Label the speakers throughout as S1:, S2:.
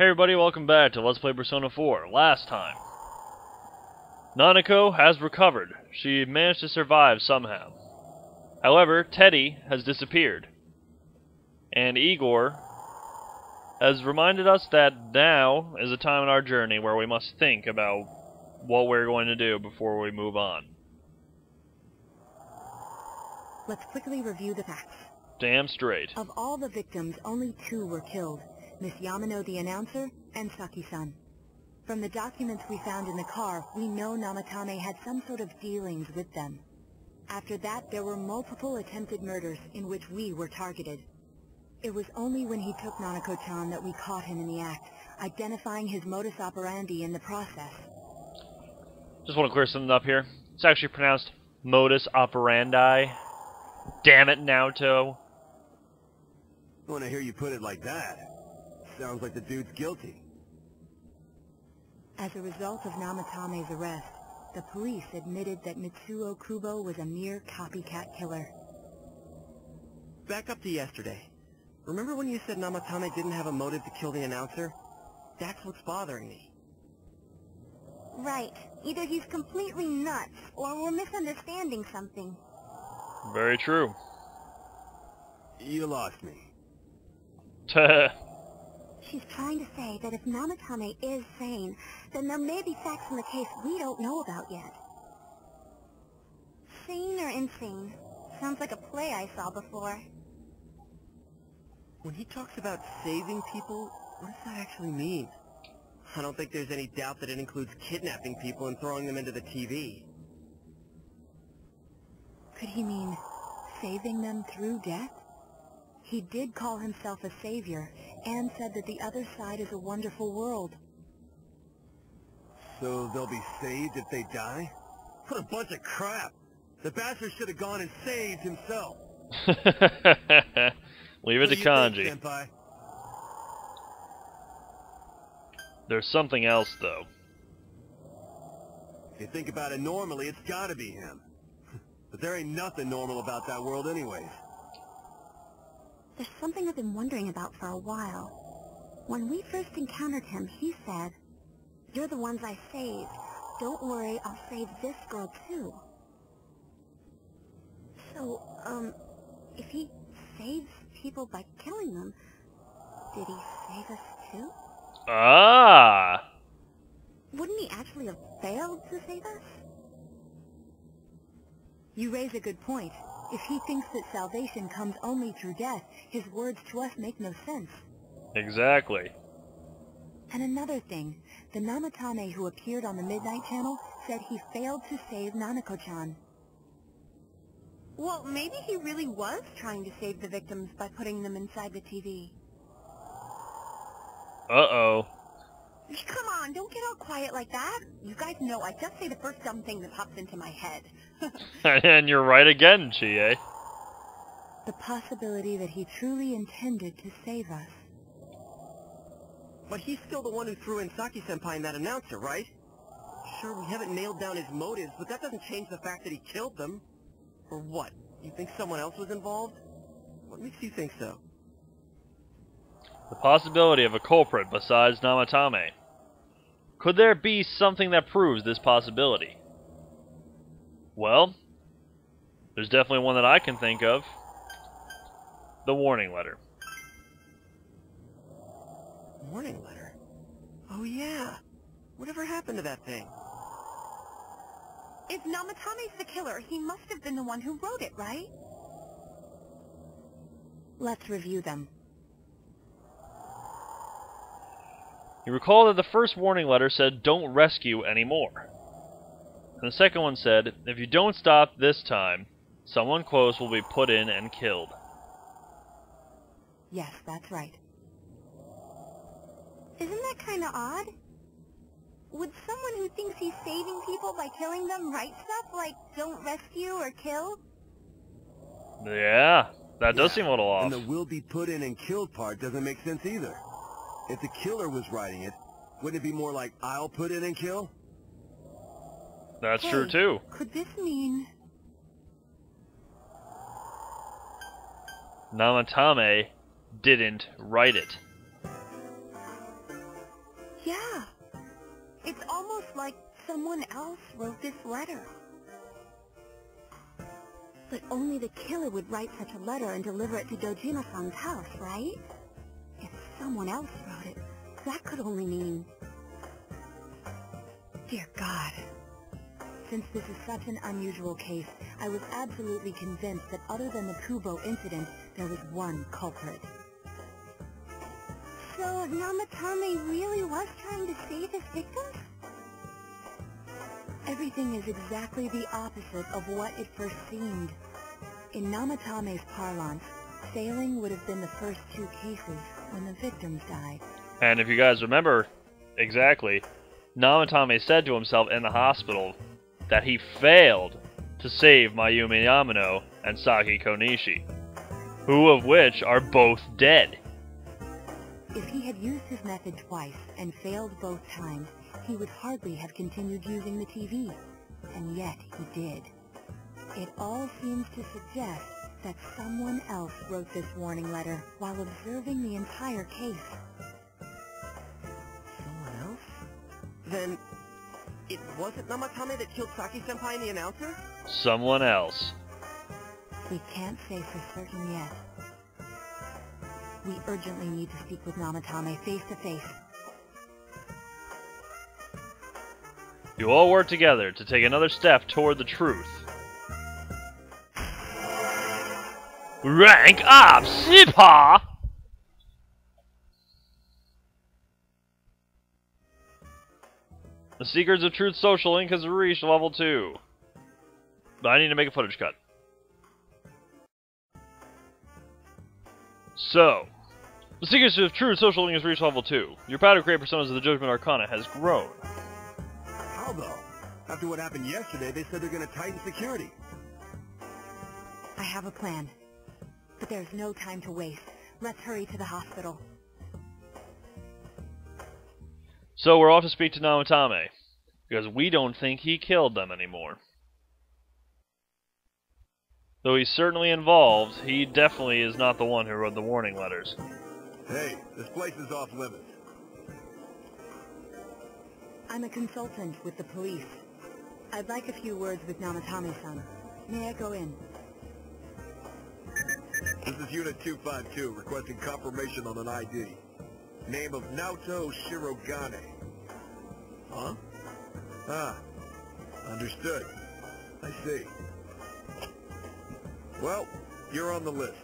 S1: Hey everybody, welcome back to Let's Play Persona 4. Last time, Nanako has recovered. She managed to survive somehow. However, Teddy has disappeared. And Igor has reminded us that now is a time in our journey where we must think about what we're going to do before we move on.
S2: Let's quickly review the facts.
S1: Damn straight.
S2: Of all the victims, only 2 were killed. Miss Yamano the announcer, and Saki-san. From the documents we found in the car, we know Namatame had some sort of dealings with them. After that, there were multiple attempted murders in which we were targeted. It was only when he took Nanako-chan that we caught him in the act, identifying his modus operandi in the process.
S1: Just want to clear something up here. It's actually pronounced modus operandi. Damn it, Naoto.
S3: When I hear you put it like that, sounds like the dude's guilty.
S2: As a result of Namatame's arrest, the police admitted that Mitsuo Kubo was a mere copycat killer.
S3: Back up to yesterday. Remember when you said Namatame didn't have a motive to kill the announcer? That's what's bothering me.
S2: Right. Either he's completely nuts, or we're misunderstanding something.
S1: Very true.
S3: You lost me.
S2: She's trying to say that if Namatame is sane, then there may be facts in the case we don't know about yet. Sane or insane? Sounds like a play I saw before.
S3: When he talks about saving people, what does that actually mean? I don't think there's any doubt that it includes kidnapping people and throwing them into the TV.
S2: Could he mean saving them through death? He did call himself a savior, and said that the other side is a wonderful world.
S3: So they'll be saved if they die? What a bunch of crap! The bastard should have gone and saved himself!
S1: Leave it to Kanji.
S3: Think, Senpai?
S1: There's something else, though.
S3: If you think about it normally, it's gotta be him. But there ain't nothing normal about that world anyways.
S2: There's something I've been wondering about for a while. When we first encountered him, he said, "You're the ones I saved. Don't worry, I'll save this girl too." So, if he saves people by killing them, did he save us too?
S1: Ah!
S2: Wouldn't he actually have failed to save us? You raise a good point. If he thinks that salvation comes only through death, his words to us make no sense.
S1: Exactly.
S2: And another thing, the Namatame who appeared on the Midnight Channel said he failed to save Nanako-chan. Well, maybe he really was trying to save the victims by putting them inside the TV.
S1: Uh-oh.
S2: Come on, don't get all quiet like that. You guys know I just say the first dumb thing that pops into my head.
S1: And you're right again, Chie.
S2: The possibility that he truly intended to save us.
S3: But he's still the one who threw in Saki-senpai and that announcer, right? Sure, we haven't nailed down his motives, but that doesn't change the fact that he killed them. Or what? You think someone else was involved? What makes you think so?
S1: The possibility of a culprit besides Namatame. Could there be something that proves this possibility? Well, there's definitely one that I can think of. The warning letter.
S3: Warning letter? Oh yeah. Whatever happened to that thing?
S2: If Namatame's the killer, he must have been the one who wrote it, right? Let's review them.
S1: You recall that the first warning letter said, "Don't rescue anymore." And the second one said, "If you don't stop this time, someone close will be put in and killed."
S2: Yes, that's right. Isn't that kind of odd? Would someone who thinks he's saving people by killing them write stuff like, "Don't rescue or kill"?
S1: Yeah, that does seem a little off.
S3: And the "will be put in and killed" part doesn't make sense either. If the killer was writing it, wouldn't it be more like, "I'll put in and kill"?
S1: That's
S2: Hey,
S1: true too.
S2: Could this mean...
S1: Namatame didn't write it.
S2: Yeah. It's almost like someone else wrote this letter. But only the killer would write such a letter and deliver it to Dojima-san's house, right? If someone else wrote it, that could only mean... Dear God. Since this is such an unusual case, I was absolutely convinced that other than the Kubo incident, there was one culprit. So Namatame really was trying to save his victims? Everything is exactly the opposite of what it first seemed. In Namatame's parlance, sailing would have been the first two cases when the victims died.
S1: And if you guys remember exactly, Namatame said to himself in the hospital that he failed to save Mayumi Yamano and Saki Konishi, who of which are both dead.
S2: If he had used his method twice and failed both times, he would hardly have continued using the TV. And yet he did. It all seems to suggest that someone else wrote this warning letter while observing the entire case.
S3: Someone else? Then, it wasn't Namatame that killed Saki-senpai and the announcer?
S1: Someone else.
S2: We can't say for certain yet. We urgently need to speak with Namatame face to face.
S1: You all work together to take another step toward the truth. Rank up, Sipa! The Seekers of Truth Social Link has reached level 2. But I need to make a footage cut. So, the Seekers of Truth Social Link has reached level 2. Your power to create personas of the Judgment Arcana has grown.
S3: How though? After what happened yesterday, they said they're gonna tighten security.
S2: I have a plan. But there's no time to waste. Let's hurry to the hospital.
S1: So we're off to speak to Namatame, because we don't think he killed them anymore. Though he's certainly involved, he definitely is not the one who wrote the warning letters.
S3: Hey, this place is off limits.
S2: I'm a consultant with the police. I'd like a few words with Namatame-san. May I go in?
S3: This is Unit 252, requesting confirmation on an ID. Name of Naoto Shirogane. Huh? Ah, understood. I see. Well, you're on the list.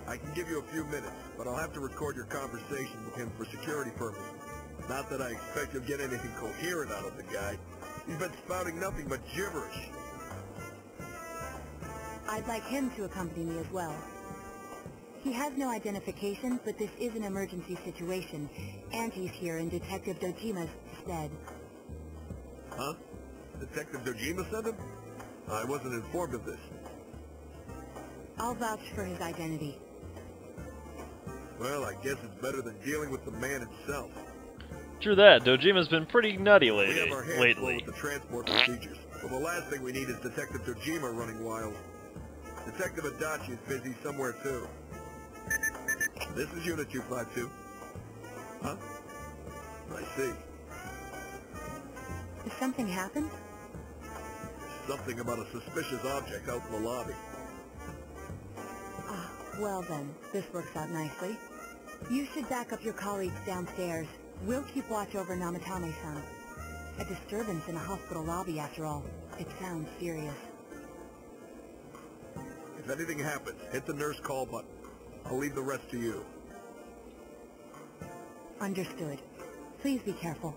S3: I can give you a few minutes, but I'll have to record your conversation with him for security purposes. Not that I expect you'll get anything coherent out of the guy. He's been spouting nothing but gibberish.
S2: I'd like him to accompany me as well. He has no identification, but this is an emergency situation, and he's here in Detective Dojima's stead.
S3: Huh? Detective Dojima sent him? I wasn't informed of this.
S2: I'll vouch for his identity.
S3: Well, I guess it's better than dealing with the man himself.
S1: True that, Dojima's been pretty nutty
S3: We have our hands full
S1: lately.
S3: with the transport procedures. Well, the last thing we need is Detective Dojima running wild. Detective Adachi is busy somewhere too. This is Unit 252. Huh? I see.
S2: Has something happened?
S3: Something about a suspicious object out in the lobby.
S2: Ah, well then, this works out nicely. You should back up your colleagues downstairs. We'll keep watch over Namatame-san. A disturbance in a hospital lobby, after all. It sounds serious.
S3: If anything happens, hit the nurse call button. I'll leave the rest to you.
S2: Understood. Please be careful.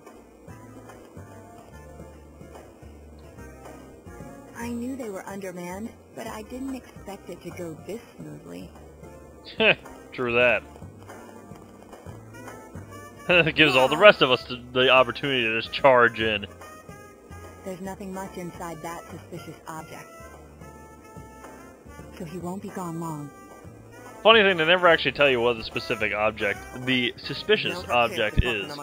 S2: I knew they were undermanned, but I didn't expect it to go this smoothly.
S1: True that. It gives all the rest of us the opportunity to just charge in.
S2: There's nothing much inside that suspicious object. So he won't be gone long.
S1: Funny thing, they never actually tell you what the specific object, the suspicious object is.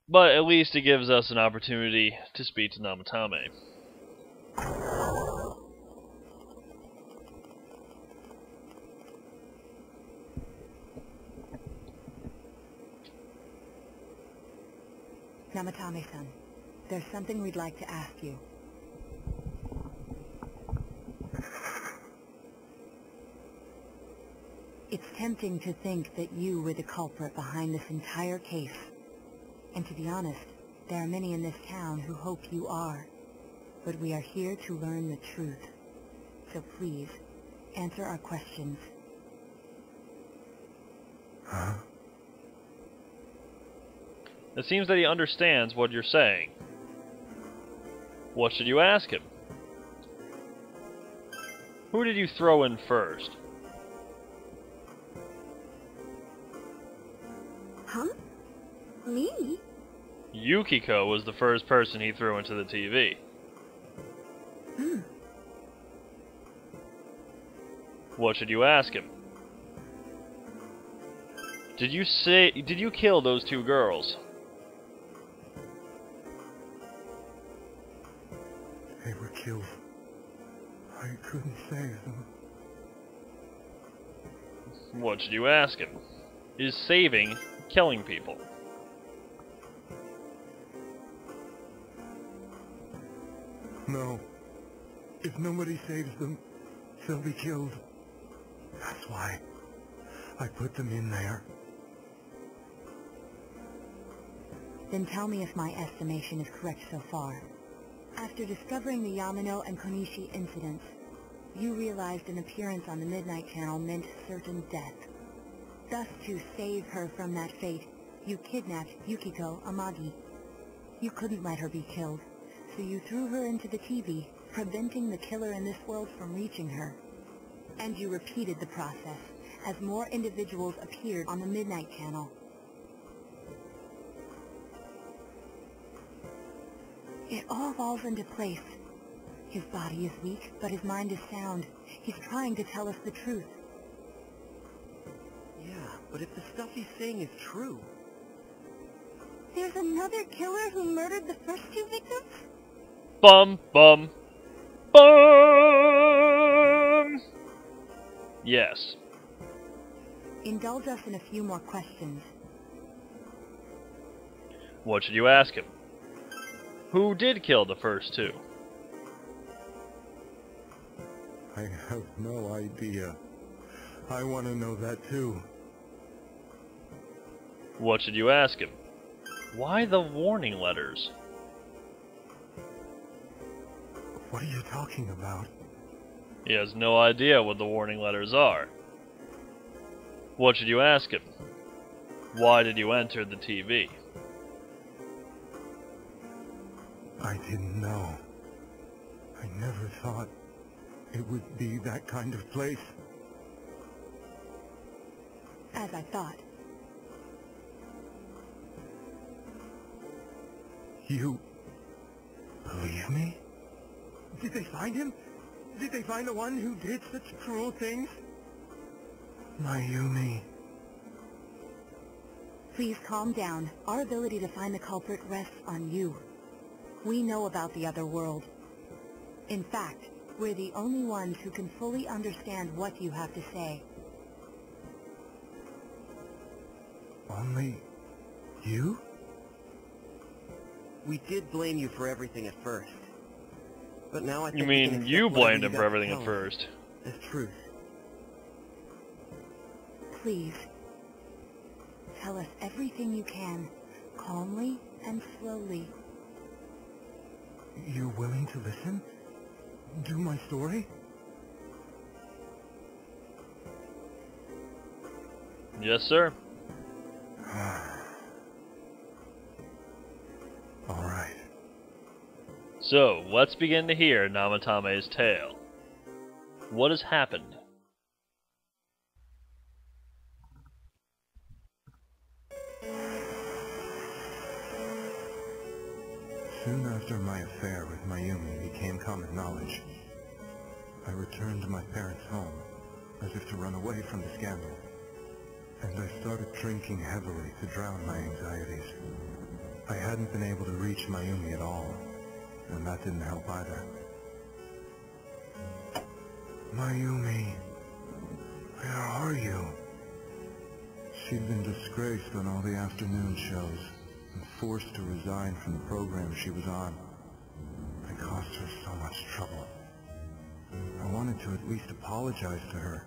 S1: But at least it gives us an opportunity to speak to Namatame.
S2: Namatame-san, there's something we'd like to ask you. It's tempting to think that you were the culprit behind this entire case. And to be honest, there are many in this town who hope you are. But we are here to learn the truth. So please, answer our questions.
S4: Huh?
S1: It seems that he understands what you're saying. What should you ask him? Who did you throw in first?
S2: Huh? Me?
S1: Yukiko was the first person he threw into the TV. What should you ask him? Did you kill those two girls?
S4: They were killed. I couldn't save them.
S1: What should you ask him? Is saving killing people?
S4: No. If nobody saves them, they'll be killed. That's why I put them in there.
S2: Then tell me if my estimation is correct so far. After discovering the Yamano and Konishi incidents, you realized an appearance on the Midnight Channel meant certain death. Thus, to save her from that fate, you kidnapped Yukiko Amagi. You couldn't let her be killed, so you threw her into the TV, preventing the killer in this world from reaching her. And you repeated the process, as more individuals appeared on the Midnight Channel. It all falls into place. His body is weak, but his mind is sound. He's trying to tell us the truth.
S3: Yeah, but if the stuff he's saying is true...
S2: There's another killer who murdered the first two victims?
S1: Bum, bum, bum! Yes.
S2: Indulge us in a few more questions.
S1: What should you ask him? Who did kill the first two?
S4: I have no idea. I want to know that too.
S1: What should you ask him? Why the warning letters?
S4: What are you talking about?
S1: He has no idea what the warning letters are. What should you ask him? Why did you enter the TV?
S4: I didn't know. I never thought it would be that kind of place.
S2: As I thought.
S4: You believe me? Did they find him? Did they find the one who did such cruel things? Mayumi.
S2: Please calm down. Our ability to find the culprit rests on you. We know about the other world. In fact, we're the only ones who can fully understand what you have to say.
S4: Only you?
S3: We did blame you for everything at first. But now I think
S1: You
S3: we can
S1: mean
S3: accept
S1: you
S3: whatever
S1: blamed him
S3: got
S1: for
S3: to
S1: everything
S3: tell
S1: at
S3: us
S1: first?
S3: as truth.
S2: Please. Tell us everything you can, calmly and slowly.
S4: You're willing to listen? Do my story?
S1: Yes, sir.
S4: All right.
S1: So, let's begin to hear Namatame's tale. What has happened?
S4: Soon after my affair with Mayumi became common knowledge, I returned to my parents' home, as if to run away from the scandal. And I started drinking heavily to drown my anxieties. I hadn't been able to reach Mayumi at all, and that didn't help either. Mayumi, where are you? She'd been disgraced on all the afternoon shows, and forced to resign from the program she was on. I caused her so much trouble. I wanted to at least apologize to her,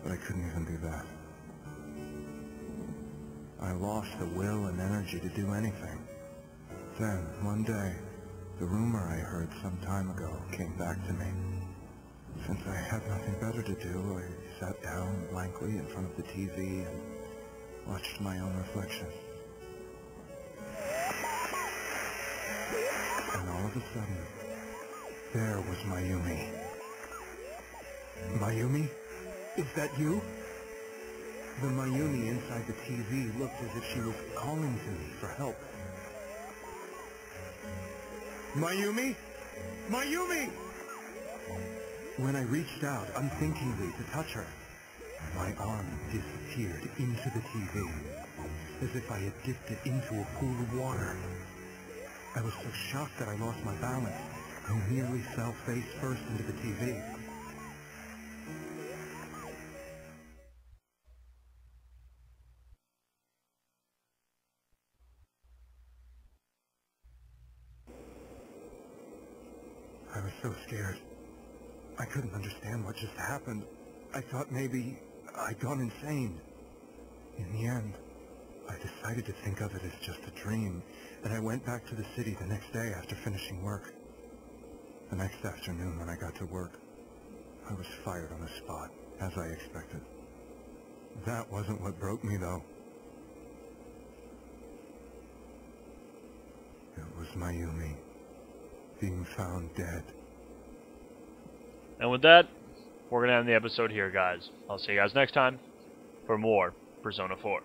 S4: but I couldn't even do that. I lost the will and energy to do anything. Then, one day, the rumor I heard some time ago came back to me. Since I had nothing better to do, I sat down blankly in front of the TV and watched my own reflection. And all of a sudden, there was Mayumi. Mayumi? Is that you? The Mayumi inside the TV looked as if she was calling to me for help. Mayumi? Mayumi! When I reached out unthinkingly to touch her, my arm disappeared into the TV, as if I had dipped it into a pool of water. I was so shocked that I lost my balance. I nearly fell face first into the TV. I was so scared. I couldn't understand what just happened. I thought maybe I'd gone insane. In the end, I decided to think of it as just a dream, and I went back to the city the next day after finishing work. The next afternoon when I got to work, I was fired on the spot, as I expected. That wasn't what broke me, though. It was Mayumi, being found dead.
S1: And with that, we're going to end the episode here, guys. I'll see you guys next time for more Persona 4.